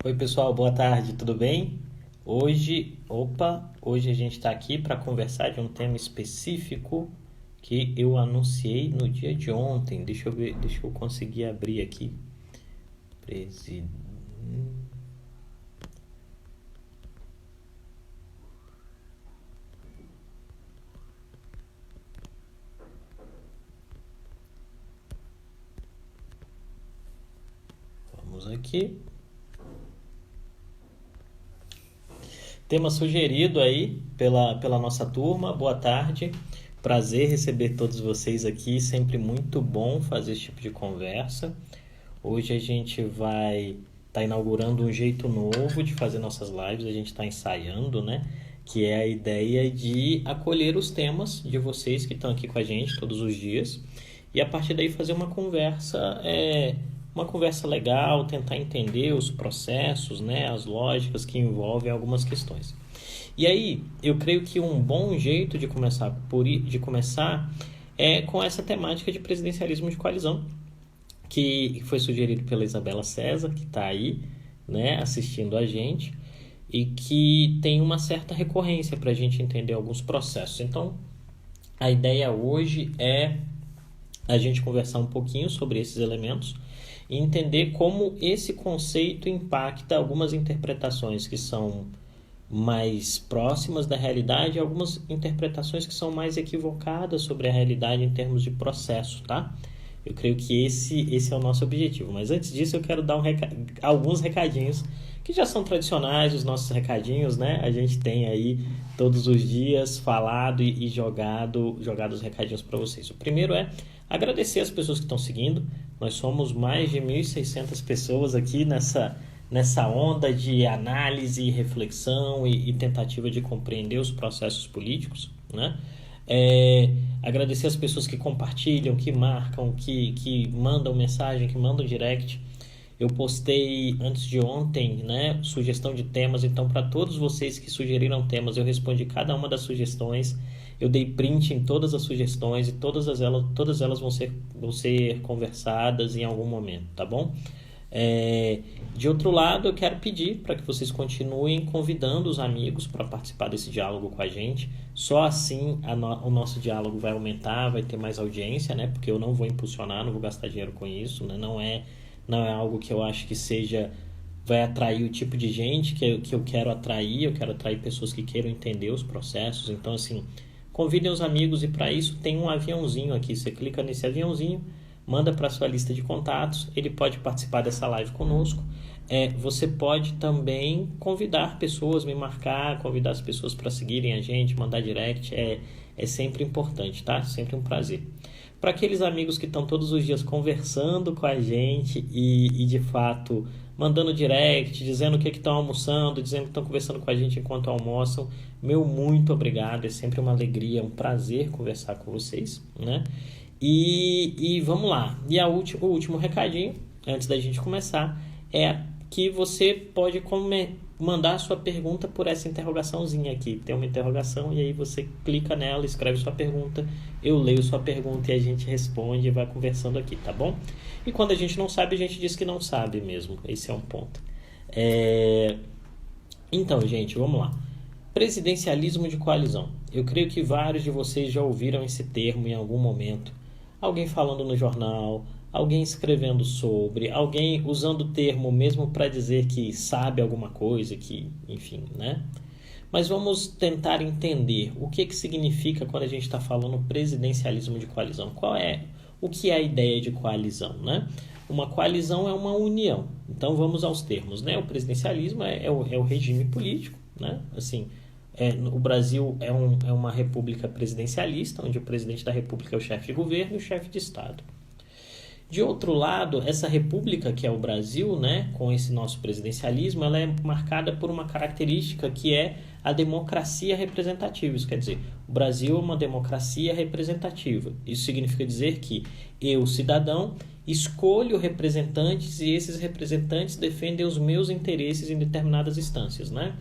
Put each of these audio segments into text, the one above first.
Oi, pessoal, boa tarde, tudo bem? Hoje a gente está aqui para conversar de um tema específico que eu anunciei no dia de ontem. Deixa eu ver, deixa eu conseguir abrir aqui. Presi... Vamos aqui. Tema sugerido aí pela nossa turma. Boa tarde. Prazer receber todos vocês aqui. Sempre muito bom fazer esse tipo de conversa. Hoje a gente vai estar inaugurando um jeito novo de fazer nossas lives. A gente está ensaiando, né? Que é a ideia de acolher os temas de vocês que estão aqui com a gente todos os dias e a partir daí fazer uma conversa legal, tentar entender os processos, né, as lógicas que envolvem algumas questões. E aí, eu creio que um bom jeito de começar é com essa temática de presidencialismo de coalizão, que foi sugerido pela Isabela César, que está aí, né, assistindo a gente, e que tem uma certa recorrência para a gente entender alguns processos. Então, a ideia hoje é a gente conversar um pouquinho sobre esses elementos e entender como esse conceito impacta algumas interpretações que são mais próximas da realidade e algumas interpretações que são mais equivocadas sobre a realidade em termos de processo, tá? Eu creio que esse é o nosso objetivo. Mas antes disso, eu quero dar alguns recadinhos que já são tradicionais, os nossos recadinhos, né? A gente tem aí todos os dias falado e jogado os recadinhos para vocês. O primeiro é agradecer as pessoas que estão seguindo. Nós somos mais de 1.600 pessoas aqui nessa onda de análise, reflexão e tentativa de compreender os processos políticos, né? Agradecer as pessoas que compartilham, que marcam, que mandam mensagem, que mandam direct. Eu postei antes de ontem, né, sugestão de temas, então para todos vocês que sugeriram temas, eu respondi cada uma das sugestões. Eu dei print em todas as sugestões e todas elas vão ser conversadas em algum momento, tá bom? De outro lado, eu quero pedir para que vocês continuem convidando os amigos para participar desse diálogo com a gente. Só assim o nosso diálogo vai aumentar, vai ter mais audiência, né? Porque eu não vou impulsionar, não vou gastar dinheiro com isso, né? Não é algo que eu acho que vai atrair o tipo de gente que eu quero atrair. Eu quero atrair pessoas que queiram entender os processos. Então, assim, convidem os amigos e para isso tem um aviãozinho aqui. Você clica nesse aviãozinho, manda para a sua lista de contatos, ele pode participar dessa live conosco. Você pode também convidar pessoas, me marcar, convidar as pessoas para seguirem a gente, mandar direct, é sempre importante, tá? Sempre um prazer. Para aqueles amigos que estão todos os dias conversando com a gente e de fato mandando direct, dizendo o que estão almoçando, dizendo que estão conversando com a gente enquanto almoçam, meu muito obrigado, é sempre uma alegria, um prazer conversar com vocês, né? E vamos lá. E o último recadinho, antes da gente começar, é que você pode mandar sua pergunta por essa interrogaçãozinha aqui. Tem uma interrogação e aí você clica nela, escreve sua pergunta, eu leio sua pergunta e a gente responde e vai conversando aqui, tá bom? E quando a gente não sabe, a gente diz que não sabe mesmo. Esse é um ponto. Então, gente, vamos lá. Presidencialismo de coalizão. Eu creio que vários de vocês já ouviram esse termo em algum momento. Alguém falando no jornal, alguém escrevendo sobre, alguém usando o termo mesmo para dizer que sabe alguma coisa, que, enfim, né? Mas vamos tentar entender o que significa quando a gente está falando presidencialismo de coalizão. O que é a ideia de coalizão, né? Uma coalizão é uma união. Então vamos aos termos, né? O presidencialismo é o regime político, né? Assim, o Brasil é uma república presidencialista, onde o presidente da república é o chefe de governo e o chefe de Estado. De outro lado, essa república que é o Brasil, né, com esse nosso presidencialismo, ela é marcada por uma característica que é a democracia representativa. Isso quer dizer, o Brasil é uma democracia representativa. Isso significa dizer que eu, cidadão, escolho representantes e esses representantes defendem os meus interesses em determinadas instâncias, né?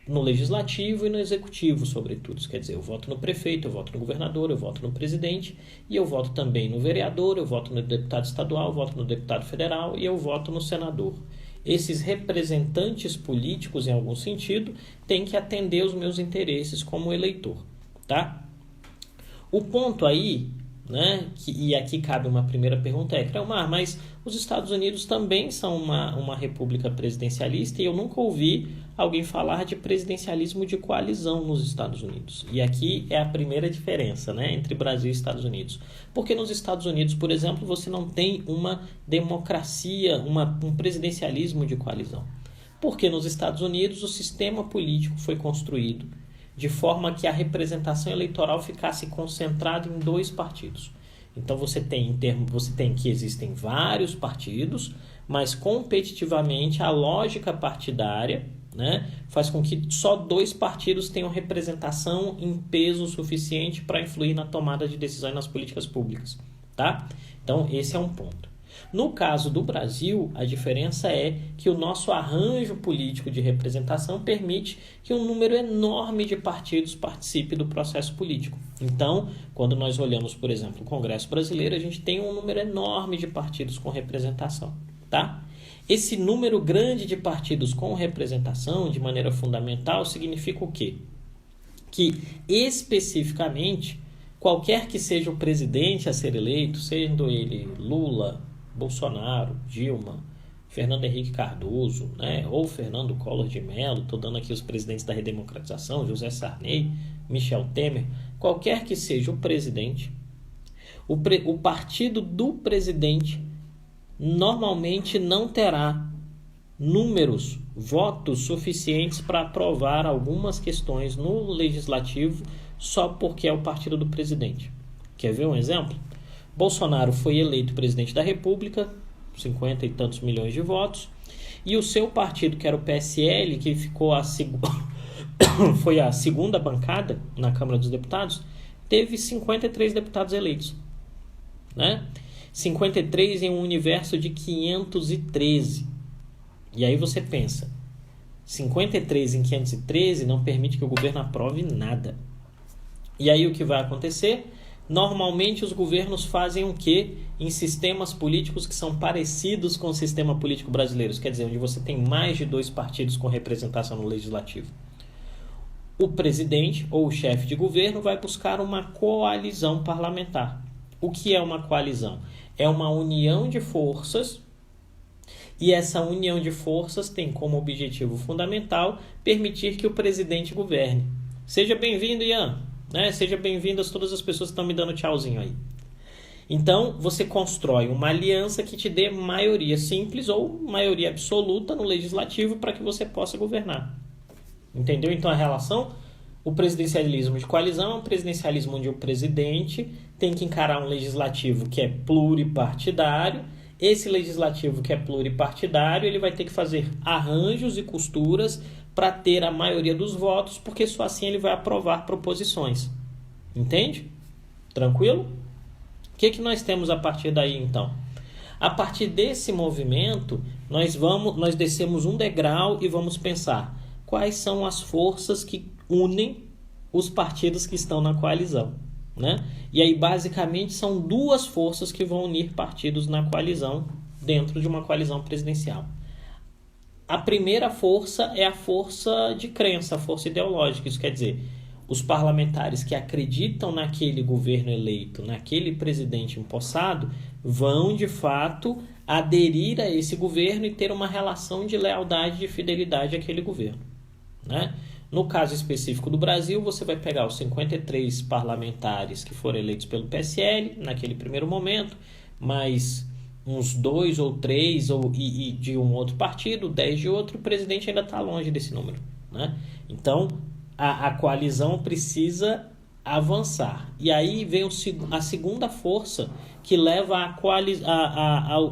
No legislativo e no executivo, sobretudo. Isso quer dizer, eu voto no prefeito, eu voto no governador, eu voto no presidente, e eu voto também no vereador, eu voto no deputado estadual, eu voto no deputado federal e eu voto no senador. esses representantes políticos, em algum sentido, têm que atender os meus interesses como eleitor, tá? O ponto aí, né, e aqui cabe uma primeira pergunta, Creomar, mas os Estados Unidos também são uma república presidencialista e eu nunca ouvi alguém falar de presidencialismo de coalizão nos Estados Unidos. E aqui é a primeira diferença, né, entre Brasil e Estados Unidos. Porque nos Estados Unidos, por exemplo, você não tem uma democracia, um presidencialismo de coalizão. Porque nos Estados Unidos o sistema político foi construído de forma que a representação eleitoral ficasse concentrada em 2 partidos. Então você tem que existem vários partidos, mas competitivamente a lógica partidária, né, faz com que só 2 partidos tenham representação em peso suficiente para influir na tomada de decisões nas políticas públicas, tá? Então esse é um ponto. No caso do Brasil, a diferença é que o nosso arranjo político de representação permite que um número enorme de partidos participe do processo político. Então, quando nós olhamos, por exemplo, o Congresso brasileiro, a gente tem um número enorme de partidos com representação, tá? Esse número grande de partidos com representação, de maneira fundamental, significa o quê? Que, especificamente, qualquer que seja o presidente a ser eleito, sendo ele Lula, Bolsonaro, Dilma, Fernando Henrique Cardoso, né, ou Fernando Collor de Mello, estou dando aqui os presidentes da redemocratização, José Sarney, Michel Temer, qualquer que seja o presidente, o partido do presidente normalmente não terá votos suficientes para aprovar algumas questões no legislativo só porque é o partido do presidente. Quer ver um exemplo? Bolsonaro foi eleito presidente da República, 50 e tantos milhões de votos, e o seu partido, que era o PSL, que ficou foi a segunda bancada na Câmara dos Deputados, teve 53 deputados eleitos, né? 53 em um universo de 513. E aí você pensa, 53 em 513 não permite que o governo aprove nada. E aí o que vai acontecer? Normalmente os governos fazem o quê? Em sistemas políticos que são parecidos com o sistema político brasileiro, quer dizer, onde você tem mais de 2 partidos com representação no legislativo. O presidente ou o chefe de governo vai buscar uma coalizão parlamentar. O que é uma coalizão? É uma união de forças, e essa união de forças tem como objetivo fundamental permitir que o presidente governe. Seja bem-vindo, Ian. Né? Seja bem-vindas todas as pessoas que estão me dando tchauzinho aí. Então, você constrói uma aliança que te dê maioria simples ou maioria absoluta no legislativo para que você possa governar. Entendeu? Então, a relação, o presidencialismo de coalizão é um presidencialismo onde o presidente tem que encarar um legislativo que é pluripartidário. Esse legislativo que é pluripartidário, ele vai ter que fazer arranjos e costuras para ter a maioria dos votos, porque só assim ele vai aprovar proposições. Entende? Tranquilo? O que nós temos a partir daí, então? A partir desse movimento, nós descemos um degrau e vamos pensar quais são as forças que unem os partidos que estão na coalizão, né? E aí, basicamente, são 2 forças que vão unir partidos na coalizão, dentro de uma coalizão presidencial. A primeira força é a força de crença, a força ideológica. Isso quer dizer, os parlamentares que acreditam naquele governo eleito, naquele presidente empossado, vão, de fato, aderir a esse governo e ter uma relação de lealdade e de fidelidade àquele governo, né? No caso específico do Brasil, você vai pegar os 53 parlamentares que foram eleitos pelo PSL, naquele primeiro momento, mais uns 2 ou 3 e de um outro partido, 10 de outro, o presidente ainda está longe desse número, né? Então, a coalizão precisa avançar. E aí vem a segunda força que leva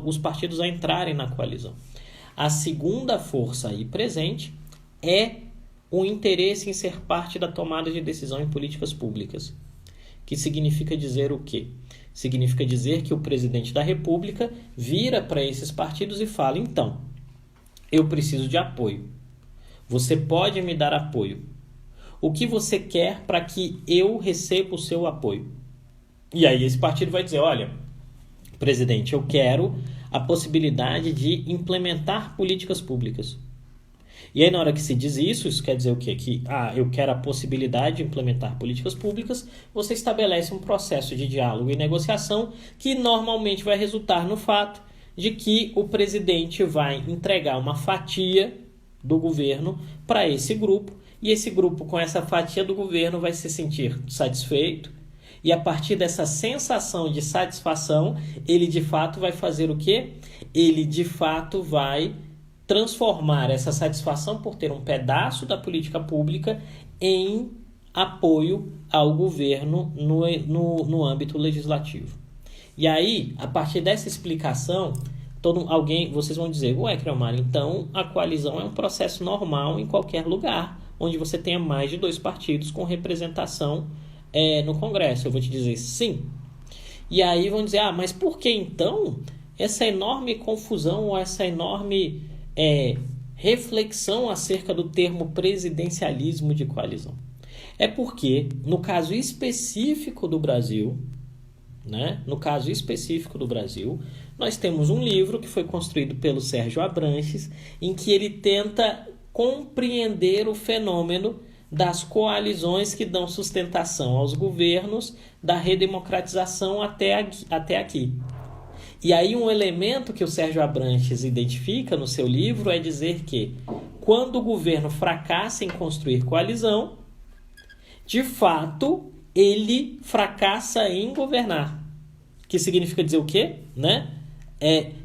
os partidos a entrarem na coalizão. A segunda força aí presente é o interesse em ser parte da tomada de decisão em políticas públicas. Que significa dizer o quê? Significa dizer que o presidente da República vira para esses partidos e fala: então, eu preciso de apoio. Você pode me dar apoio. O que você quer para que eu receba o seu apoio? E aí esse partido vai dizer: olha, presidente, eu quero a possibilidade de implementar políticas públicas. E aí, na hora que se diz isso quer dizer o quê? Que eu quero a possibilidade de implementar políticas públicas, você estabelece um processo de diálogo e negociação que normalmente vai resultar no fato de que o presidente vai entregar uma fatia do governo para esse grupo, e esse grupo, com essa fatia do governo, vai se sentir satisfeito, e a partir dessa sensação de satisfação, ele de fato vai fazer o quê? Ele de fato vai transformar essa satisfação por ter um pedaço da política pública em apoio ao governo no âmbito legislativo. E aí, a partir dessa explicação, vocês vão dizer, ué, Creomar, então a coalizão é um processo normal em qualquer lugar onde você tenha mais de 2 partidos com representação no Congresso. Eu vou te dizer sim. E aí vão dizer, mas por que então essa enorme confusão ou essa enorme reflexão acerca do termo presidencialismo de coalizão? É porque, no caso específico do Brasil, nós temos um livro que foi construído pelo Sérgio Abranches, em que ele tenta compreender o fenômeno das coalizões que dão sustentação aos governos, da redemocratização até aqui. E aí um elemento que o Sérgio Abranches identifica no seu livro é dizer que quando o governo fracassa em construir coalizão, de fato, ele fracassa em governar. Que significa dizer o quê?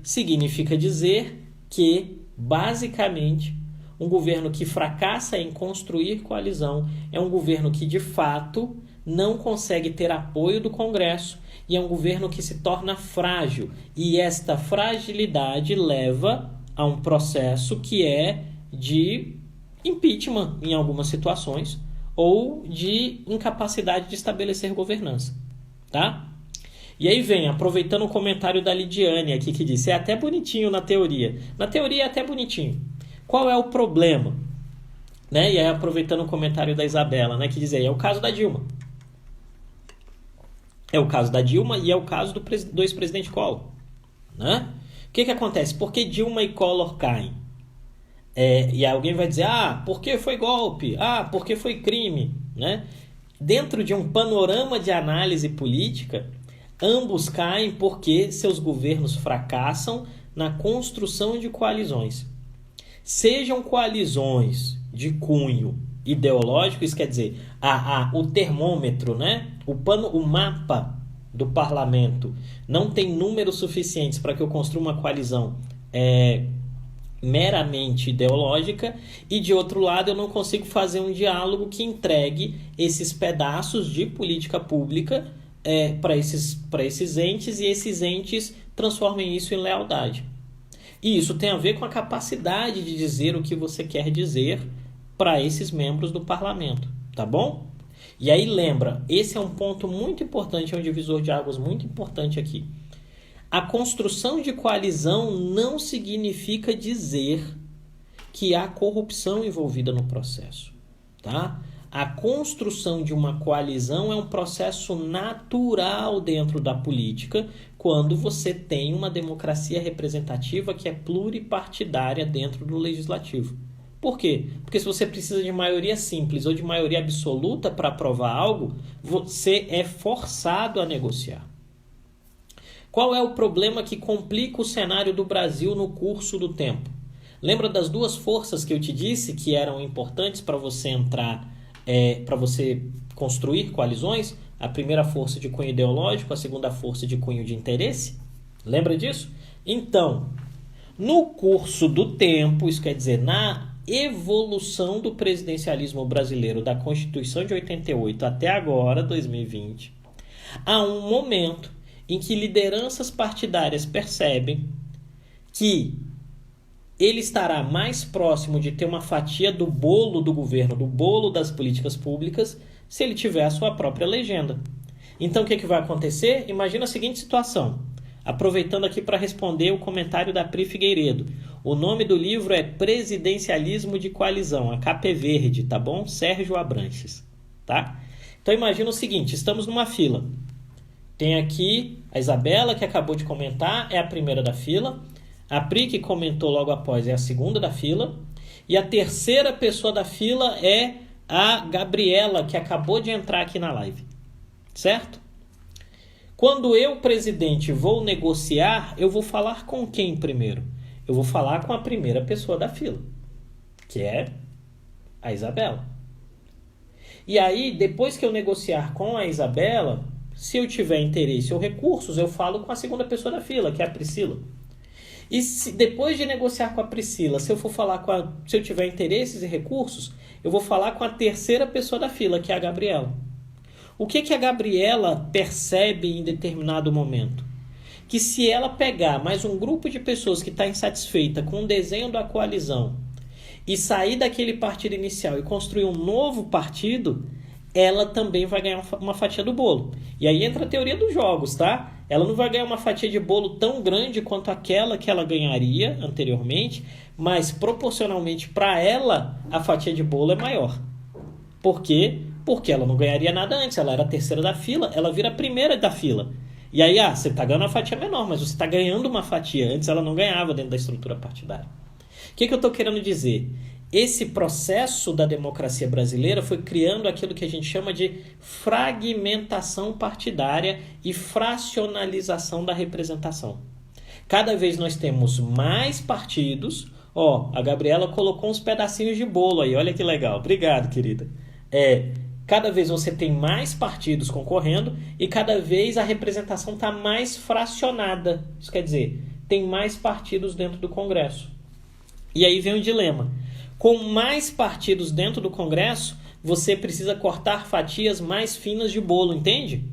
Significa dizer que, basicamente, um governo que fracassa em construir coalizão é um governo que, de fato, não consegue ter apoio do Congresso e é um governo que se torna frágil. E esta fragilidade leva a um processo que é de impeachment em algumas situações ou de incapacidade de estabelecer governança. Tá? E aí vem, aproveitando o comentário da Lidiane aqui que disse, é até bonitinho na teoria. Na teoria é até bonitinho. Qual é o problema? E aí aproveitando o comentário da Isabela, que diz aí, é o caso da Dilma. É o caso da Dilma e é o caso do ex-presidente Collor. O que acontece? Por que Dilma e Collor caem? E alguém vai dizer, porque foi golpe? Porque foi crime? Dentro de um panorama de análise política, ambos caem porque seus governos fracassam na construção de coalizões. Sejam coalizões de cunho ideológico, isso quer dizer, o termômetro, o mapa do parlamento não tem números suficientes para que eu construa uma coalizão meramente ideológica, e de outro lado eu não consigo fazer um diálogo que entregue esses pedaços de política pública para esses entes, e esses entes transformem isso em lealdade. E isso tem a ver com a capacidade de dizer o que você quer dizer para esses membros do parlamento, tá bom? E aí lembra, esse é um ponto muito importante, é um divisor de águas muito importante aqui. A construção de coalizão não significa dizer que há corrupção envolvida no processo, tá? A construção de uma coalizão é um processo natural dentro da política, quando você tem uma democracia representativa que é pluripartidária dentro do legislativo. Por quê? Porque se você precisa de maioria simples ou de maioria absoluta para aprovar algo, você é forçado a negociar. Qual é o problema que complica o cenário do Brasil no curso do tempo? Lembra das 2 forças que eu te disse que eram importantes para você entrar, para você construir coalizões? A primeira força de cunho ideológico, a segunda força de cunho de interesse? Lembra disso? Então, no curso do tempo, isso quer dizer, na evolução do presidencialismo brasileiro da Constituição de 88 até agora, 2020, há um momento em que lideranças partidárias percebem que ele estará mais próximo de ter uma fatia do bolo do governo, do bolo das políticas públicas, se ele tiver a sua própria legenda. Então, o que vai acontecer? Imagina a seguinte situação. Aproveitando aqui para responder o comentário da Pri Figueiredo. O nome do livro é Presidencialismo de Coalizão, a capa é verde, tá bom? Sérgio Abranches, tá? Então, imagina o seguinte, estamos numa fila. Tem aqui a Isabela, que acabou de comentar, é a primeira da fila. A Pri, que comentou logo após, é a segunda da fila. E a terceira pessoa da fila é a Gabriela, que acabou de entrar aqui na live. Certo? Quando eu, presidente, vou negociar, eu vou falar com quem primeiro? Eu vou falar com a primeira pessoa da fila, que é a Isabela. E aí, depois que eu negociar com a Isabela, se eu tiver interesse ou recursos, eu falo com a segunda pessoa da fila, que é a Priscila. E se, depois de negociar com a Priscila, se eu tiver interesses e recursos, eu vou falar com a terceira pessoa da fila, que é a Gabriela. O que a Gabriela percebe em determinado momento? Que se ela pegar mais um grupo de pessoas que está insatisfeita com o desenho da coalizão e sair daquele partido inicial e construir um novo partido, ela também vai ganhar uma fatia do bolo. E aí entra a teoria dos jogos, tá? Ela não vai ganhar uma fatia de bolo tão grande quanto aquela que ela ganharia anteriormente, mas proporcionalmente para ela, a fatia de bolo é maior. Por quê? Porque ela não ganharia nada antes, ela era a terceira da fila, ela vira a primeira da fila. E aí, você está ganhando uma fatia menor, mas você está ganhando uma fatia. Antes ela não ganhava dentro da estrutura partidária. O que eu estou querendo dizer? Esse processo da democracia brasileira foi criando aquilo que a gente chama de fragmentação partidária e fracionalização da representação. Cada vez nós temos mais partidos. A Gabriela colocou uns pedacinhos de bolo aí, olha que legal. Obrigado, querida. Cada vez você tem mais partidos concorrendo e cada vez a representação está mais fracionada. Isso quer dizer, tem mais partidos dentro do Congresso. E aí vem o dilema. Com mais partidos dentro do Congresso, você precisa cortar fatias mais finas de bolo, entende?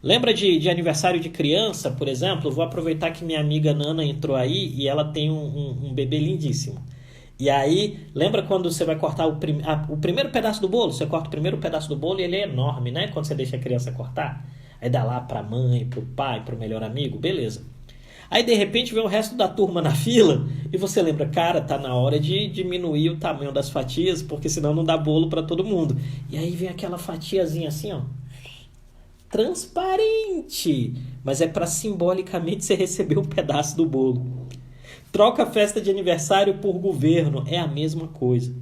Lembra de aniversário de criança, por exemplo? Vou aproveitar que minha amiga Nana entrou aí e ela tem um bebê lindíssimo. E aí, lembra quando você vai cortar o primeiro pedaço do bolo? Você corta o primeiro pedaço do bolo e ele é enorme, né? Quando você deixa a criança cortar. Aí dá lá pra mãe, pro pai, pro melhor amigo, beleza. Aí, de repente, vem o resto da turma na fila e você lembra, cara, tá na hora de diminuir o tamanho das fatias, porque senão não dá bolo pra todo mundo. E aí vem aquela fatiazinha assim, transparente, mas é pra simbolicamente você receber um pedaço do bolo. Troca a festa de aniversário por governo, é a mesma coisa.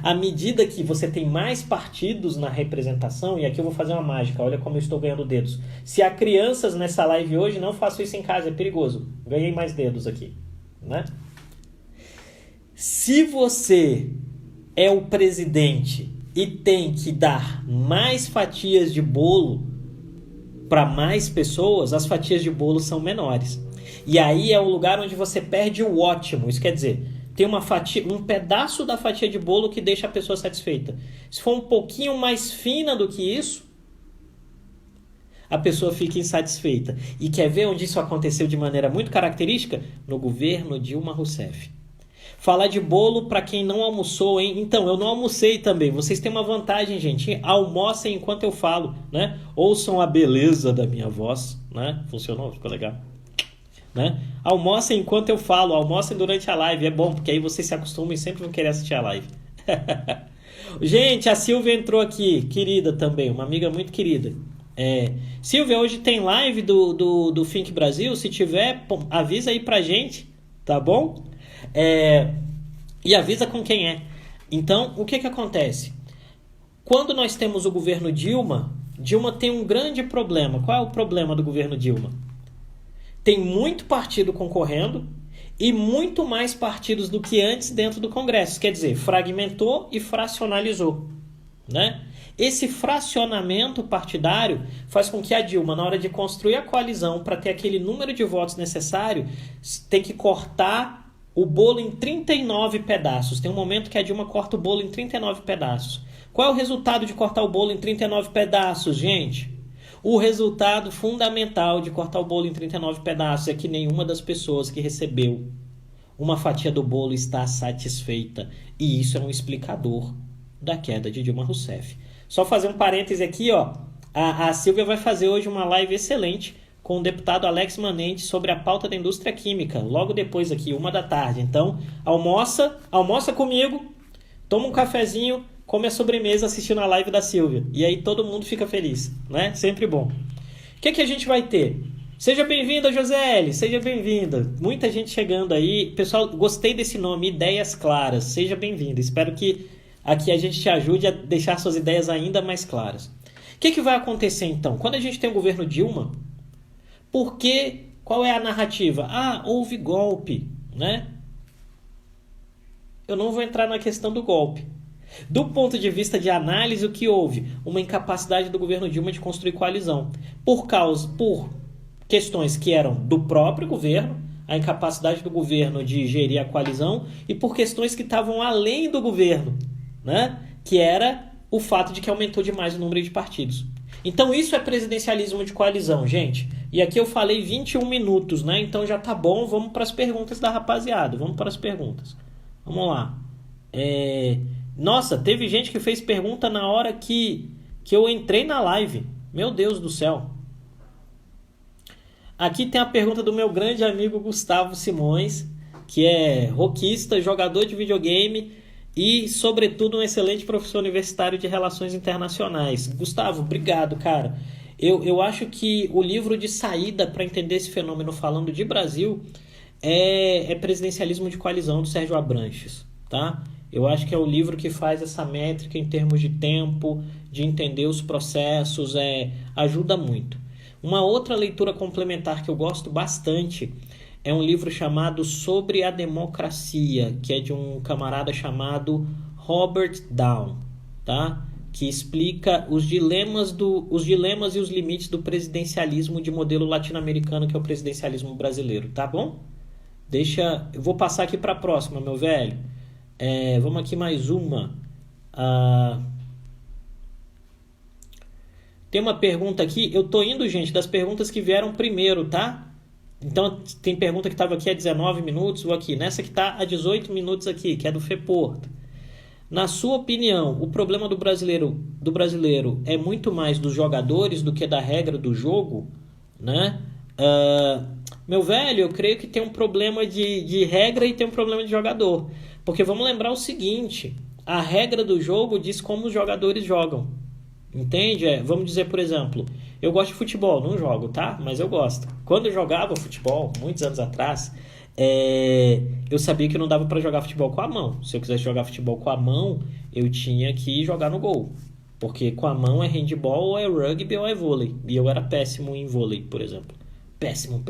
À medida que você tem mais partidos na representação, e aqui eu vou fazer uma mágica, olha como eu estou ganhando dedos. Se há crianças nessa live hoje, não façam isso em casa, é perigoso. Ganhei mais dedos aqui, né? Se você é o presidente e tem que dar mais fatias de bolo para mais pessoas, as fatias de bolo são menores. E aí é o lugar onde você perde o ótimo. Isso quer dizer, tem uma fatia, um pedaço da fatia de bolo que deixa a pessoa satisfeita. Se for um pouquinho mais fina do que isso, a pessoa fica insatisfeita. E quer ver onde isso aconteceu de maneira muito característica? No governo Dilma Rousseff. Falar de bolo para quem não almoçou, hein? Então, eu não almocei também. Vocês têm uma vantagem, gente. Almocem enquanto eu falo, né? Ouçam a beleza da minha voz, né? Funcionou? Ficou legal? Né? Almocem enquanto eu falo, almocem durante a live, é bom, porque aí vocês se acostumam e sempre vão querer assistir a live. Gente, a Silvia entrou aqui, querida também, uma amiga muito querida. Silvia, hoje tem live do Think Brasil, se tiver, avisa aí pra gente, tá bom? E avisa com quem é. Então, o que acontece? Quando nós temos o governo Dilma tem um grande problema. Qual é o problema do governo Dilma? Tem muito partido concorrendo e muito mais partidos do que antes dentro do Congresso. Quer dizer, fragmentou e fracionalizou, né? Esse fracionamento partidário faz com que a Dilma, na hora de construir a coalizão para ter aquele número de votos necessário, tem que cortar o bolo em 39 pedaços. Tem um momento que a Dilma corta o bolo em 39 pedaços. Qual é o resultado de cortar o bolo em 39 pedaços, gente? O resultado fundamental de cortar o bolo em 39 pedaços é que nenhuma das pessoas que recebeu uma fatia do bolo está satisfeita. E isso é um explicador da queda de Dilma Rousseff. Só fazer um parêntese aqui, a Silvia vai fazer hoje uma live excelente com o deputado Alex Manente sobre a pauta da indústria química, logo depois aqui, 13h. Então, almoça comigo, toma um cafezinho, come a sobremesa assistindo a live da Silvia. E aí todo mundo fica feliz, né? Sempre bom. O que a gente vai ter? Seja bem-vinda, Josele, seja bem-vinda. Muita gente chegando aí. Pessoal, gostei desse nome, Ideias Claras. Seja bem-vinda. Espero que aqui a gente te ajude a deixar suas ideias ainda mais claras. O que vai acontecer então? Quando a gente tem o governo Dilma, qual é a narrativa? Houve golpe, né? Eu não vou entrar na questão do golpe. Do ponto de vista de análise, o que houve? Uma incapacidade do governo Dilma de construir coalizão. Por questões que eram do próprio governo, a incapacidade do governo de gerir a coalizão, e por questões que estavam além do governo, né? Que era o fato de que aumentou demais o número de partidos. Então isso é presidencialismo de coalizão, gente. E aqui eu falei 21 minutos, né? Então já tá bom, vamos para as perguntas da rapaziada. Vamos para as perguntas. Vamos lá. Nossa, teve gente que fez pergunta na hora que eu entrei na live. Meu Deus do céu. Aqui tem a pergunta do meu grande amigo Gustavo Simões, que é roquista, jogador de videogame e, sobretudo, um excelente professor universitário de Relações Internacionais. Gustavo, obrigado, cara. Eu acho que o livro de saída para entender esse fenômeno falando de Brasil é Presidencialismo de Coalizão, do Sérgio Abranches, tá? Eu acho que é o livro que faz essa métrica em termos de tempo, de entender os processos, ajuda muito. Uma outra leitura complementar que eu gosto bastante é um livro chamado Sobre a Democracia, que é de um camarada chamado Robert Down, tá? Que explica os dilemas e os limites do presidencialismo de modelo latino-americano, que é o presidencialismo brasileiro, tá bom? Eu vou passar aqui para a próxima, meu velho. Vamos aqui mais uma. Tem uma pergunta aqui. Eu tô indo, gente, das perguntas que vieram primeiro, tá? Então, tem pergunta que estava aqui há 19 minutos, vou aqui. Nessa que está há 18 minutos aqui, que é do Feporto. Na sua opinião, o problema do brasileiro é muito mais dos jogadores do que da regra do jogo, né? Meu velho, eu creio que tem um problema de regra e tem um problema de jogador. Porque vamos lembrar o seguinte, a regra do jogo diz como os jogadores jogam. Entende? Vamos dizer, por exemplo, eu gosto de futebol, não jogo, tá? Mas eu gosto. Quando eu jogava futebol, muitos anos atrás, eu sabia que não dava para jogar futebol com a mão. Se eu quisesse jogar futebol com a mão, eu tinha que jogar no gol. Porque com a mão é handball, ou é rugby, ou é vôlei. E eu era péssimo em vôlei, por exemplo. Péssimo.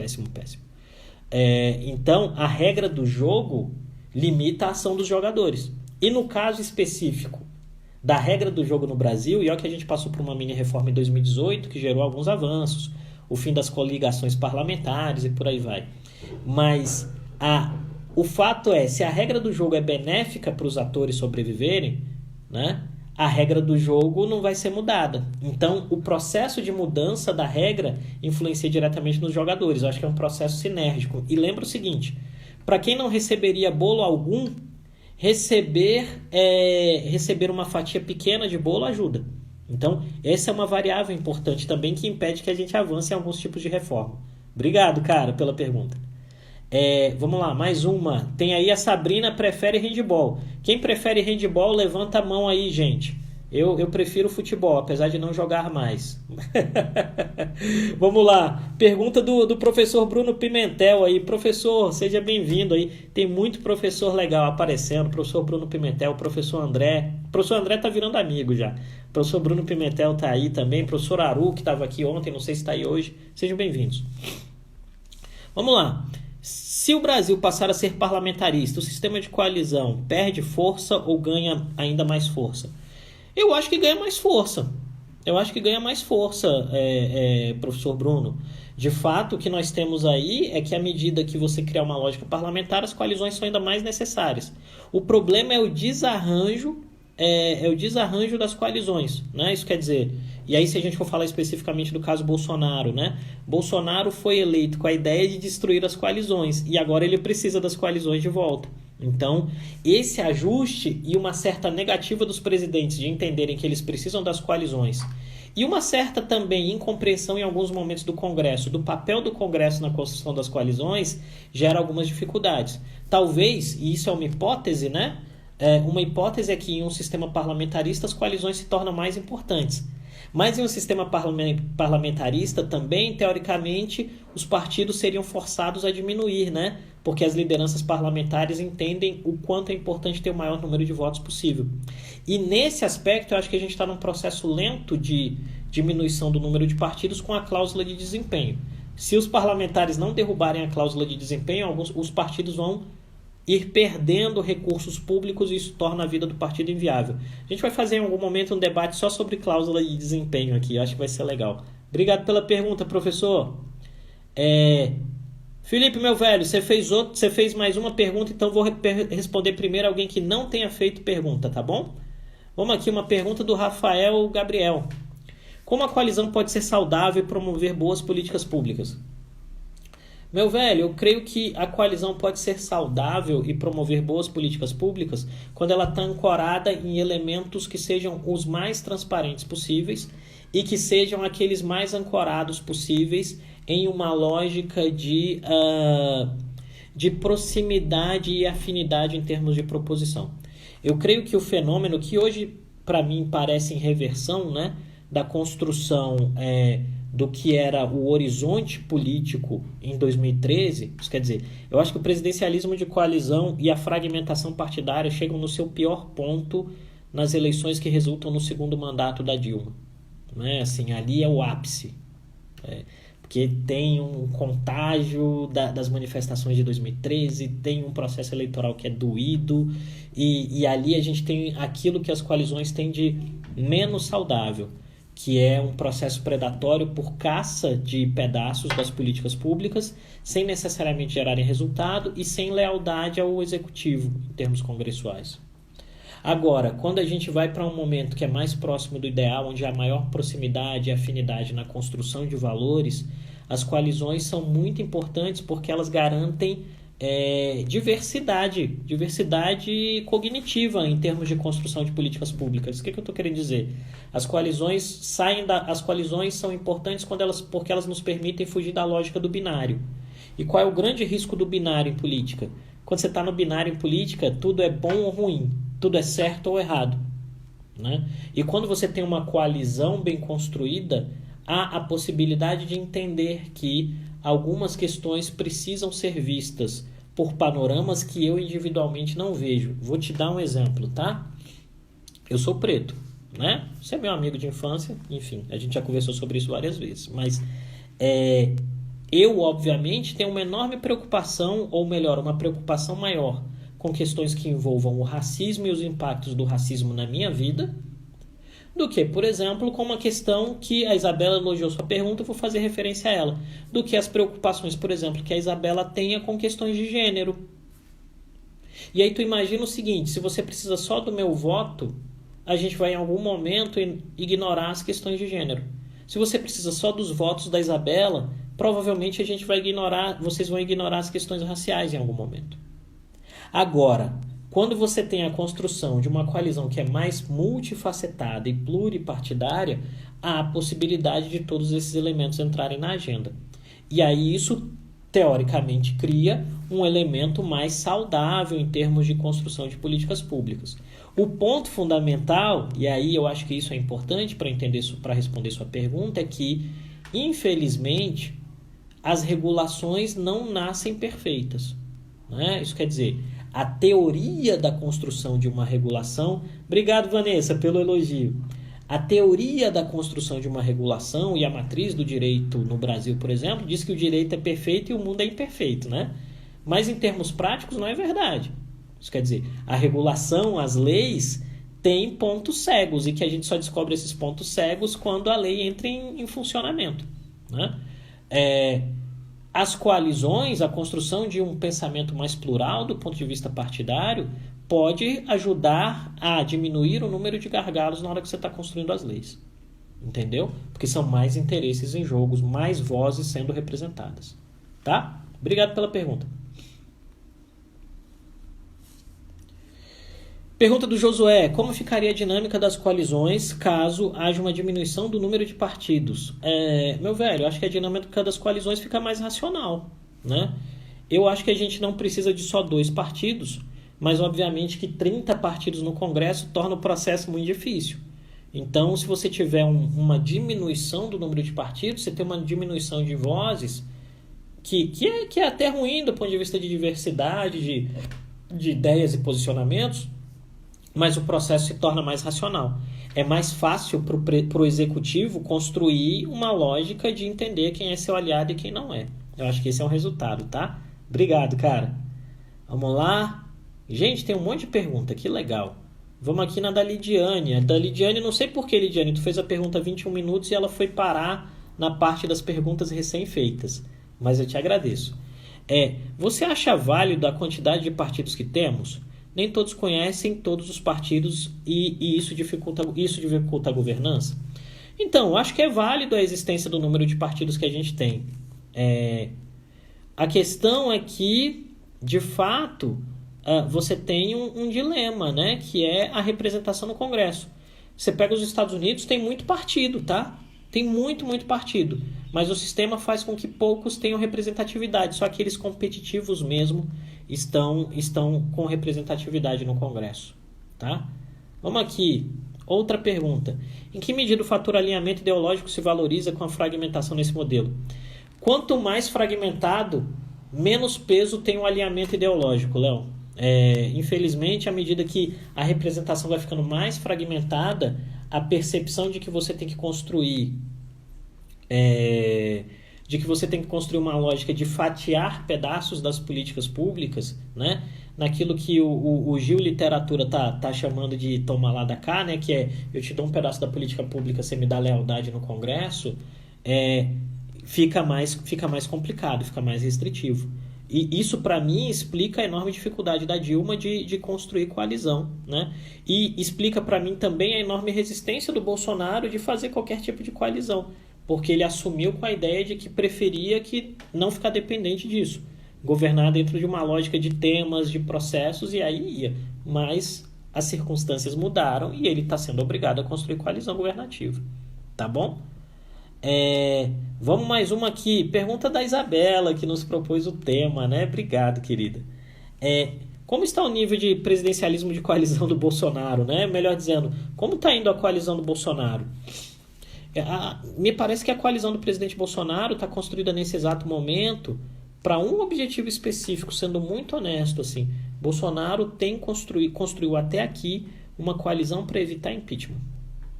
Então, a regra do jogo limita a ação dos jogadores. E no caso específico da regra do jogo no Brasil, e olha que a gente passou por uma mini reforma em 2018, que gerou alguns avanços, o fim das coligações parlamentares e por aí vai. Mas o fato se a regra do jogo é benéfica para os atores sobreviverem, né, a regra do jogo não vai ser mudada. Então, o processo de mudança da regra influencia diretamente nos jogadores. Eu acho que é um processo sinérgico. E lembra o seguinte, para quem não receberia bolo algum, receber uma fatia pequena de bolo ajuda. Então, essa é uma variável importante também que impede que a gente avance em alguns tipos de reforma. Obrigado, cara, pela pergunta. Vamos lá, mais uma. Tem aí a Sabrina prefere handball. Quem prefere handball, levanta a mão aí, gente. Eu prefiro futebol, apesar de não jogar mais. Vamos lá. Pergunta do professor Bruno Pimentel aí. Professor, seja bem-vindo aí. Tem muito professor legal aparecendo. Professor Bruno Pimentel, professor André. Professor André tá virando amigo já. Professor Bruno Pimentel tá aí também. Professor Aru, que estava aqui ontem, não sei se está aí hoje. Sejam bem-vindos. Vamos lá. Se o Brasil passar a ser parlamentarista, o sistema de coalizão perde força ou ganha ainda mais força? Eu acho que ganha mais força. Professor Bruno. De fato, o que nós temos aí é que à medida que você criar uma lógica parlamentar, as coalizões são ainda mais necessárias. O problema é o desarranjo das coalizões, né? Isso quer dizer, e aí se a gente for falar especificamente do caso Bolsonaro, né? Bolsonaro foi eleito com a ideia de destruir as coalizões e agora ele precisa das coalizões de volta. Então, esse ajuste e uma certa negativa dos presidentes de entenderem que eles precisam das coalizões e uma certa também incompreensão em alguns momentos do Congresso, do papel do Congresso na construção das coalizões, gera algumas dificuldades. Talvez, e isso é uma hipótese, né? Uma hipótese é que em um sistema parlamentarista as coalizões se tornam mais importantes. Mas em um sistema parlamentarista também, teoricamente, os partidos seriam forçados a diminuir, né? Porque as lideranças parlamentares entendem o quanto é importante ter o maior número de votos possível. E nesse aspecto, eu acho que a gente está num processo lento de diminuição do número de partidos com a cláusula de desempenho. Se os parlamentares não derrubarem a cláusula de desempenho, os partidos vão ir perdendo recursos públicos e isso torna a vida do partido inviável. A gente vai fazer em algum momento um debate só sobre cláusula de desempenho aqui, eu acho que vai ser legal. Obrigado pela pergunta, professor. Felipe, meu velho, você fez mais uma pergunta, então vou responder primeiro alguém que não tenha feito pergunta, tá bom? Vamos aqui, uma pergunta do Rafael Gabriel. Como a coalizão pode ser saudável e promover boas políticas públicas? Meu velho, eu creio que a coalizão pode ser saudável e promover boas políticas públicas quando ela está ancorada em elementos que sejam os mais transparentes possíveis e que sejam aqueles mais ancorados possíveis em uma lógica de proximidade e afinidade em termos de proposição. Eu creio que o fenômeno que hoje, para mim, parece em reversão, né, da construção do que era o horizonte político em 2013, isso quer dizer, eu acho que o presidencialismo de coalizão e a fragmentação partidária chegam no seu pior ponto nas eleições que resultam no segundo mandato da Dilma. Né? Assim, ali é o ápice. Porque tem um contágio das manifestações de 2013, tem um processo eleitoral que é doído, e ali a gente tem aquilo que as coalizões têm de menos saudável, que é um processo predatório por caça de pedaços das políticas públicas, sem necessariamente gerarem resultado e sem lealdade ao executivo, em termos congressuais. Agora, quando a gente vai para um momento que é mais próximo do ideal, onde há maior proximidade e afinidade na construção de valores, as coalizões são muito importantes porque elas garantem diversidade cognitiva em termos de construção de políticas públicas. O que eu estou querendo dizer? As coalizões são importantes porque elas nos permitem fugir da lógica do binário. E qual é o grande risco do binário em política? Quando você está no binário em política, tudo é bom ou ruim, tudo é certo ou errado. Né? E quando você tem uma coalizão bem construída, há a possibilidade de entender que algumas questões precisam ser vistas por panoramas que eu individualmente não vejo. Vou te dar um exemplo, tá? Eu sou preto, né? Você é meu amigo de infância, enfim, a gente já conversou sobre isso várias vezes, mas eu, obviamente, tenho uma enorme preocupação, ou melhor, uma preocupação maior com questões que envolvam o racismo e os impactos do racismo na minha vida, do que, por exemplo, com uma questão que a Isabela elogiou sua pergunta, eu vou fazer referência a ela, do que as preocupações, por exemplo, que a Isabela tenha com questões de gênero. E aí tu imagina o seguinte, se você precisa só do meu voto, a gente vai em algum momento ignorar as questões de gênero. Se você precisa só dos votos da Isabela, provavelmente vocês vão ignorar as questões raciais em algum momento. Agora, quando você tem a construção de uma coalizão que é mais multifacetada e pluripartidária, há a possibilidade de todos esses elementos entrarem na agenda. E aí isso, teoricamente, cria um elemento mais saudável em termos de construção de políticas públicas. O ponto fundamental, e aí eu acho que isso é importante para responder sua pergunta, é que, infelizmente, as regulações não nascem perfeitas. Né? Isso quer dizer, a teoria da construção de uma regulação... Obrigado, Vanessa, pelo elogio. A teoria da construção de uma regulação e a matriz do direito no Brasil, por exemplo, diz que o direito é perfeito e o mundo é imperfeito, né? Mas em termos práticos não é verdade. Isso quer dizer, a regulação, as leis, têm pontos cegos e que a gente só descobre esses pontos cegos quando a lei entra em funcionamento. Né? As coalizões, a construção de um pensamento mais plural do ponto de vista partidário, pode ajudar a diminuir o número de gargalos na hora que você está construindo as leis. Entendeu? Porque são mais interesses em jogo, mais vozes sendo representadas. Tá? Obrigado pela pergunta. Pergunta do Josué. Como ficaria a dinâmica das coalizões caso haja uma diminuição do número de partidos? Meu velho, acho que a dinâmica das coalizões fica mais racional. Né? Eu acho que a gente não precisa de só 2 partidos, mas obviamente que 30 partidos no Congresso torna o processo muito difícil. Então, se você tiver uma diminuição do número de partidos, você tem uma diminuição de vozes que é até ruim do ponto de vista de diversidade, de ideias e posicionamentos, mas o processo se torna mais racional. É mais fácil para o executivo construir uma lógica de entender quem é seu aliado e quem não é. Eu acho que esse é um resultado, tá? Obrigado, cara. Vamos lá. Gente, tem um monte de pergunta, que legal. Vamos aqui na da Lidiane. A da Lidiane, não sei por que, Lidiane, tu fez a pergunta há 21 minutos e ela foi parar na parte das perguntas recém-feitas. Mas eu te agradeço. Você acha válido a quantidade de partidos que temos? Nem todos conhecem todos os partidos e isso dificulta a governança? Então, eu acho que é válido a existência do número de partidos que a gente tem. A questão é que, de fato, você tem um dilema, né? Que é a representação no Congresso. Você pega os Estados Unidos, tem muito partido, tá? Tem muito partido. Mas o sistema faz com que poucos tenham representatividade. Só aqueles competitivos mesmo estão com representatividade no Congresso, tá? Vamos aqui. Outra pergunta. Em que medida o fator alinhamento ideológico se valoriza com a fragmentação nesse modelo? Quanto mais fragmentado, menos peso tem o alinhamento ideológico, Léo. Infelizmente, à medida que a representação vai ficando mais fragmentada, a percepção de que você tem que construir uma lógica de fatiar pedaços das políticas públicas, né? Naquilo que o Gil Literatura tá chamando de toma lá da cá, né? Que é, eu te dou um pedaço da política pública, você me dá lealdade no Congresso, fica mais complicado, fica mais restritivo. E isso, para mim, explica a enorme dificuldade da Dilma de construir coalizão, né? E explica para mim também a enorme resistência do Bolsonaro de fazer qualquer tipo de coalizão, porque ele assumiu com a ideia de que preferia que não ficar dependente disso, governar dentro de uma lógica de temas, de processos, e aí ia. Mas as circunstâncias mudaram e ele está sendo obrigado a construir coalizão governativa. Tá bom? Vamos mais uma aqui. Pergunta da Isabela, que nos propôs o tema, né? Obrigado, querida. Como está o nível de presidencialismo de coalizão do Bolsonaro, né? Melhor dizendo, como está indo a coalizão do Bolsonaro? Me parece que a coalizão do presidente Bolsonaro está construída nesse exato momento para um objetivo específico, sendo muito honesto, assim. Bolsonaro construiu até aqui uma coalizão para evitar impeachment.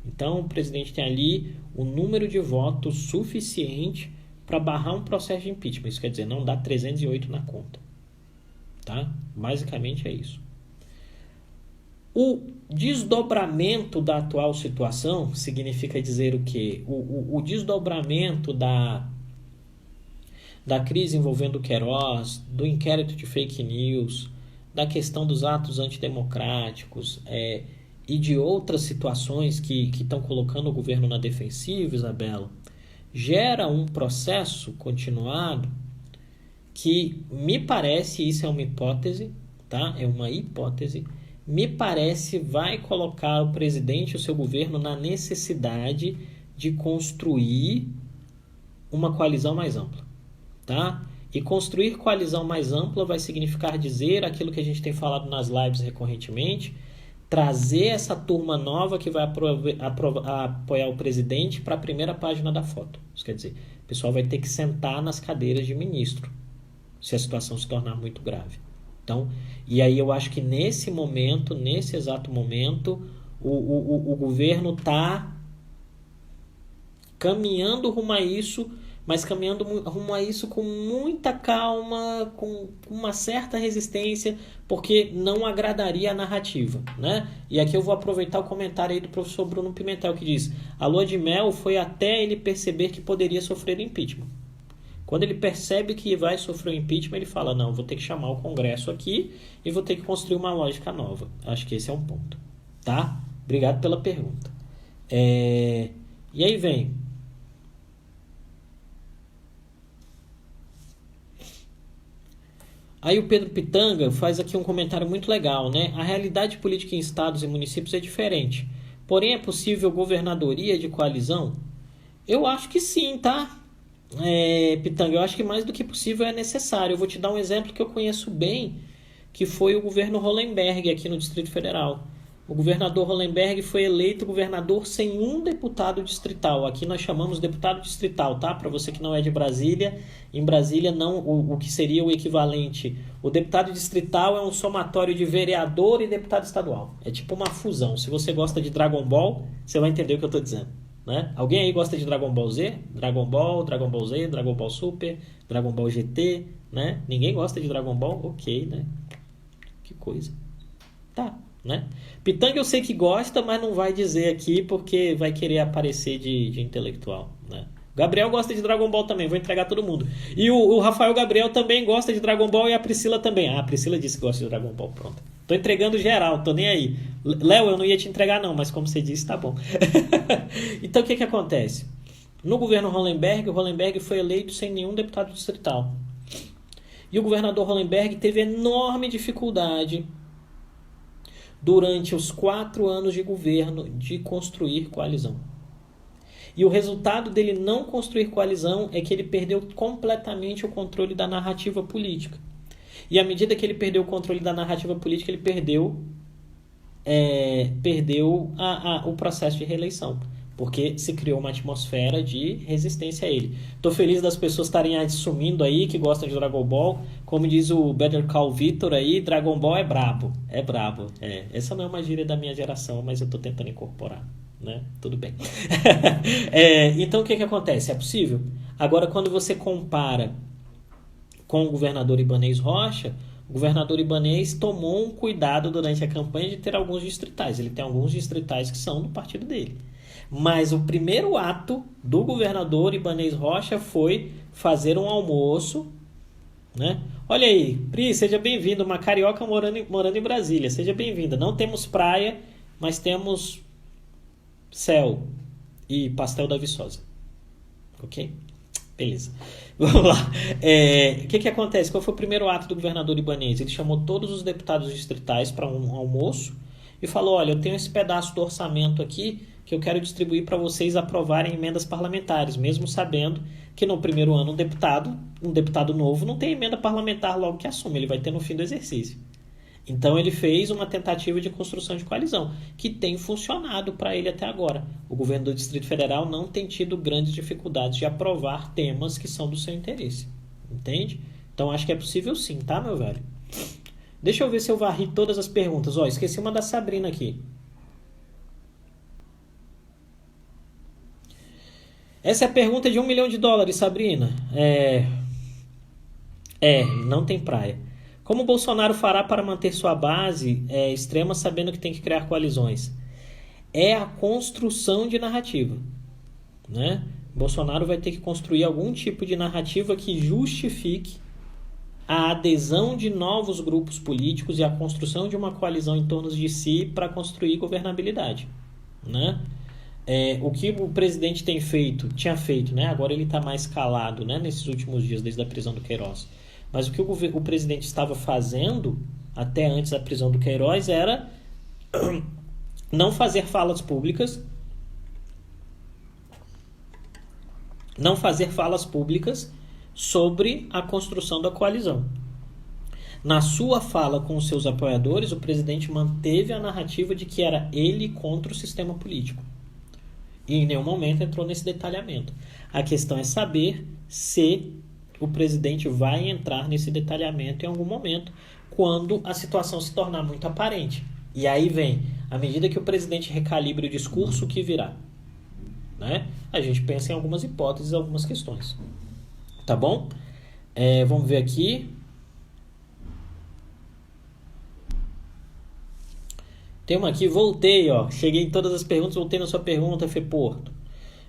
Então, o presidente tem ali o número de votos suficiente para barrar um processo de impeachment. Isso quer dizer, não dá 308 na conta. Tá? Basicamente é isso. O desdobramento da atual situação significa dizer o quê? O desdobramento da crise envolvendo o Queiroz, do inquérito de fake news, da questão dos atos antidemocráticos e de outras situações que estão colocando o governo na defensiva, Isabela, gera um processo continuado que me parece, isso é uma hipótese, tá? É uma hipótese, me parece vai colocar o presidente e o seu governo na necessidade de construir uma coalizão mais ampla, tá? E construir coalizão mais ampla vai significar dizer aquilo que a gente tem falado nas lives recorrentemente, trazer essa turma nova que vai apoiar o presidente para a primeira página da foto. Isso quer dizer, o pessoal vai ter que sentar nas cadeiras de ministro, se a situação se tornar muito grave. Então, e aí eu acho que nesse exato momento, o governo está caminhando rumo a isso, mas caminhando rumo a isso com muita calma, com uma certa resistência, porque não agradaria a narrativa, né? E aqui eu vou aproveitar o comentário aí do professor Bruno Pimentel, que diz: a lua de mel foi até ele perceber que poderia sofrer impeachment. Quando ele percebe que vai sofrer o impeachment, ele fala, não, vou ter que chamar o Congresso aqui e vou ter que construir uma lógica nova. Acho que esse é um ponto, tá? Obrigado pela pergunta. E aí vem... Aí o Pedro Pitanga faz aqui um comentário muito legal, né? A realidade política em estados e municípios é diferente. Porém, é possível governadoria de coalizão? Eu acho que sim, tá? Pitanga, eu acho que mais do que possível é necessário. Eu vou te dar um exemplo que eu conheço bem, que foi o governo Hollenberg aqui no Distrito Federal. O governador Hollenberg foi eleito governador sem um deputado distrital. Aqui nós chamamos deputado distrital, tá? Para você que não é de Brasília, em Brasília não, o que seria o equivalente. O deputado distrital é um somatório de vereador e deputado estadual. É tipo uma fusão. Se você gosta de Dragon Ball, você vai entender o que eu estou dizendo, né? Alguém aí gosta de Dragon Ball Z? Dragon Ball Z, Dragon Ball Super, Dragon Ball GT, né? Ninguém gosta de Dragon Ball? Ok, né? Que coisa. Tá. Né? Pitanga eu sei que gosta, mas não vai dizer aqui porque vai querer aparecer de intelectual, né? Gabriel gosta de Dragon Ball também, vou entregar todo mundo. E o Rafael Gabriel também gosta de Dragon Ball e a Priscila também. Ah, a Priscila disse que gosta de Dragon Ball, pronto. Tô entregando geral, tô nem aí. Léo, eu não ia te entregar não, mas como você disse, tá bom. Então o que acontece? No governo Hollenberg, o Hollenberg foi eleito sem nenhum deputado distrital. E o governador Hollenberg teve enorme dificuldade durante os 4 anos de governo de construir coalizão. E o resultado dele não construir coalizão é que ele perdeu completamente o controle da narrativa política. E à medida que ele perdeu o controle da narrativa política, ele perdeu o processo de reeleição. Porque se criou uma atmosfera de resistência a ele. Estou feliz das pessoas estarem assumindo aí que gostam de Dragon Ball. Como diz o Better Call Vitor aí, Dragon Ball é brabo. É brabo. Essa não é uma gíria da minha geração, mas eu estou tentando incorporar, né? Tudo bem. Então o que acontece? É possível? Agora, quando você compara com o governador Ibanez Rocha, o governador Ibanez tomou um cuidado durante a campanha de ter alguns distritais. Ele tem alguns distritais que são do partido dele. Mas o primeiro ato do governador Ibanez Rocha foi fazer um almoço, né? Olha aí, Pri, seja bem-vinda, uma carioca morando em Brasília, seja bem-vinda. Não temos praia, mas temos céu e pastel da Viçosa, ok? Beleza, vamos lá. O que acontece? Qual foi o primeiro ato do governador Ibanez? Ele chamou todos os deputados distritais para um almoço e falou, olha, eu tenho esse pedaço do orçamento aqui que eu quero distribuir para vocês aprovarem emendas parlamentares, mesmo sabendo que no primeiro ano um deputado novo não tem emenda parlamentar logo que assume, ele vai ter no fim do exercício. Então ele fez uma tentativa de construção de coalizão, que tem funcionado para ele até agora. O governo do Distrito Federal não tem tido grandes dificuldades de aprovar temas que são do seu interesse. Entende? Então acho que é possível sim, tá, meu velho? Deixa eu ver se eu varri todas as perguntas. Esqueci uma da Sabrina aqui. Essa é a pergunta de $1 milhão, Sabrina. Não tem praia. Como o Bolsonaro fará para manter sua base extrema sabendo que tem que criar coalizões? É a construção de narrativa, né? Bolsonaro vai ter que construir algum tipo de narrativa que justifique a adesão de novos grupos políticos e a construção de uma coalizão em torno de si para construir governabilidade, né? O que o presidente tinha feito, né? Agora ele está mais calado, né? Nesses últimos dias, desde a prisão do Queiroz. Mas o que o presidente estava fazendo, até antes da prisão do Queiroz, era não fazer falas públicas sobre a construção da coalizão. Na sua fala com os seus apoiadores, o presidente manteve a narrativa de que era ele contra o sistema político. E em nenhum momento entrou nesse detalhamento. A questão é saber se o presidente vai entrar nesse detalhamento em algum momento, quando a situação se tornar muito aparente. E aí vem, à medida que o presidente recalibre o discurso, o que virá, né? A gente pensa em algumas hipóteses, algumas questões. Tá bom? Vamos ver aqui. Tem uma aqui, voltei, cheguei em todas as perguntas, voltei na sua pergunta, Fê Porto.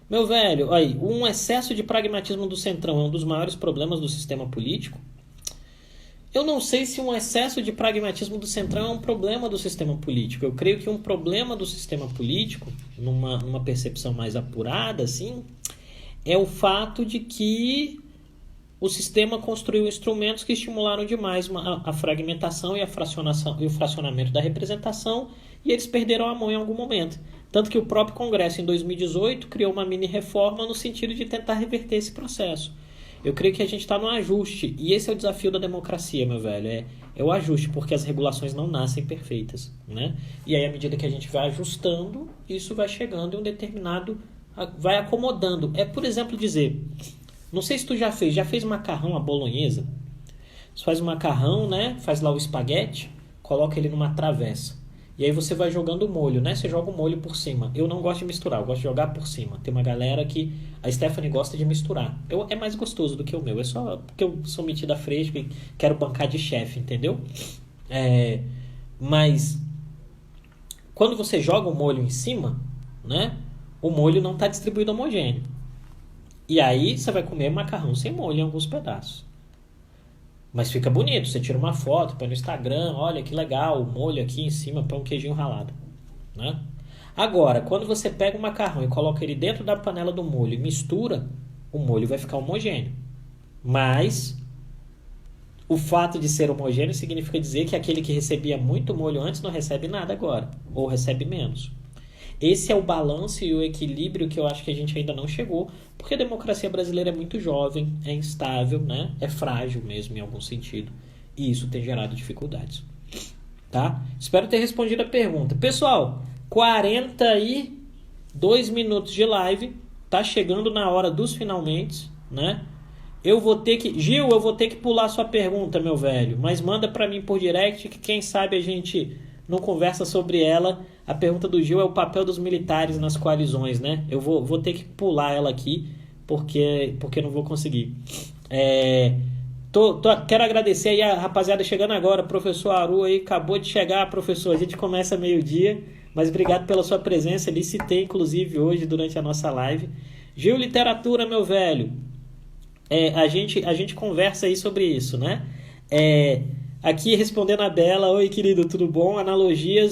Meu velho, aí, um excesso de pragmatismo do Centrão é um dos maiores problemas do sistema político? Eu não sei se um excesso de pragmatismo do Centrão é um problema do sistema político. Eu creio que um problema do sistema político, numa percepção mais apurada, assim, é o fato de que o sistema construiu instrumentos que estimularam demais a fragmentação e a fracionação e o fracionamento da representação, e eles perderam a mão em algum momento. Tanto que o próprio Congresso, em 2018, criou uma mini-reforma no sentido de tentar reverter esse processo. Eu creio que a gente está no ajuste. E esse é o desafio da democracia, meu velho. É o ajuste, porque as regulações não nascem perfeitas, né? E aí, à medida que a gente vai ajustando, isso vai chegando em um determinado... vai acomodando. É, por exemplo, dizer... Não sei se tu já fez macarrão à bolonhesa? Você faz o macarrão, né? Faz lá o espaguete, coloca ele numa travessa. E aí você vai jogando o molho, né? Você joga o molho por cima. Eu não gosto de misturar, eu gosto de jogar por cima. Tem uma galera que... A Stephanie gosta de misturar. É mais gostoso do que o meu. É só porque eu sou metida fresca e quero bancar de chefe, entendeu? Mas... Quando você joga o molho em cima, né? O molho não está distribuído homogêneo. E aí você vai comer macarrão sem molho em alguns pedaços. Mas fica bonito, você tira uma foto, põe no Instagram, olha que legal, o molho aqui em cima, põe um queijinho ralado, né? Agora, quando você pega o macarrão e coloca ele dentro da panela do molho e mistura, o molho vai ficar homogêneo. Mas o fato de ser homogêneo significa dizer que aquele que recebia muito molho antes não recebe nada agora, ou recebe menos. Esse é o balanço e o equilíbrio que eu acho que a gente ainda não chegou, porque a democracia brasileira é muito jovem, é instável, né? É frágil mesmo em algum sentido, e isso tem gerado dificuldades. Tá? Espero ter respondido a pergunta. Pessoal, 42 minutos de live, tá chegando na hora dos finalmente, né? Gil, eu vou ter que pular sua pergunta, meu velho, mas manda para mim por direct que quem sabe a gente não conversa sobre ela. A pergunta do Gil é o papel dos militares nas coalizões, né? Eu vou ter que pular ela aqui, porque não vou conseguir. Quero agradecer aí a rapaziada chegando agora. Professor Aru aí, acabou de chegar, professor. A gente começa meio-dia, mas obrigado pela sua presença. Ele citei, inclusive, hoje durante a nossa live. Gil, literatura, meu velho. A gente conversa aí sobre isso, né? Aqui respondendo a Bela, oi querido, tudo bom? Analogia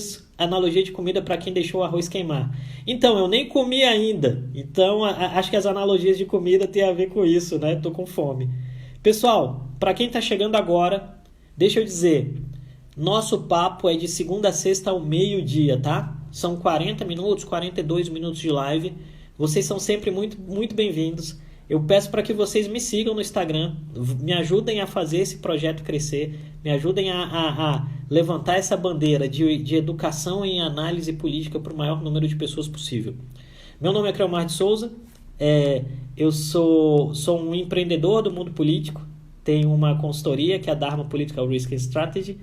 de comida para quem deixou o arroz queimar. Então, eu nem comi ainda, então acho que as analogias de comida tem a ver com isso, né? Tô com fome. Pessoal, para quem tá chegando agora, deixa eu dizer, nosso papo é de segunda a sexta ao meio-dia, tá? São 40 minutos, 42 minutos de live, vocês são sempre muito, muito bem-vindos. Eu peço para que vocês me sigam no Instagram, me ajudem a fazer esse projeto crescer, me ajudem a levantar essa bandeira de educação em análise política para o maior número de pessoas possível. Meu nome é Creomar de Souza, eu sou um empreendedor do mundo político, tenho uma consultoria que é a Dharma Political Risk and Strategy.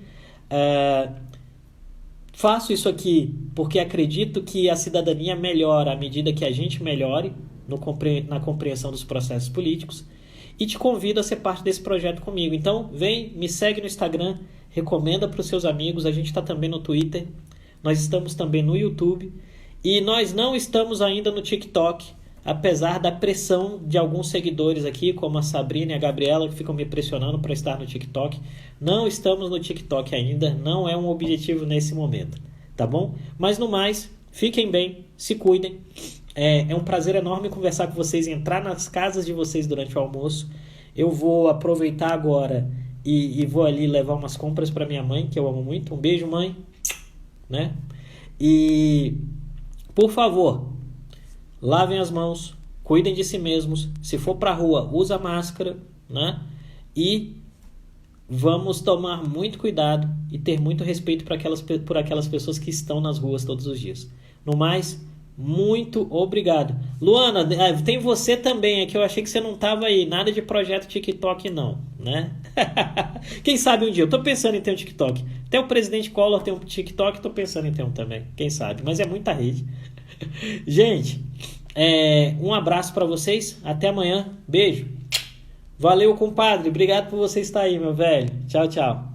Faço isso aqui porque acredito que a cidadania melhora à medida que a gente melhore na compreensão dos processos políticos, e te convido a ser parte desse projeto comigo. Então, vem, me segue no Instagram, recomenda para os seus amigos, a gente está também no Twitter, nós estamos também no YouTube, e nós não estamos ainda no TikTok, apesar da pressão de alguns seguidores aqui, como a Sabrina e a Gabriela, que ficam me pressionando para estar no TikTok. Não estamos no TikTok ainda, não é um objetivo nesse momento, tá bom? Mas no mais, fiquem bem, se cuidem. É um prazer enorme conversar com vocês, entrar nas casas de vocês durante o almoço. Eu vou aproveitar agora e vou ali levar umas compras para minha mãe, que eu amo muito. Um beijo, mãe, né? E, por favor, lavem as mãos, cuidem de si mesmos. Se for para a rua, usa máscara, né? E vamos tomar muito cuidado e ter muito respeito por aquelas pessoas que estão nas ruas todos os dias. No mais, muito obrigado. Luana, tem você também, que eu achei que você não estava aí. Nada de projeto TikTok não, né? Quem sabe um dia, eu tô pensando em ter um TikTok. Até o presidente Collor tem um TikTok, tô pensando em ter um também. Quem sabe, mas é muita rede. Gente, um abraço para vocês, até amanhã, beijo. Valeu, compadre, obrigado por você estar aí, meu velho. Tchau, tchau.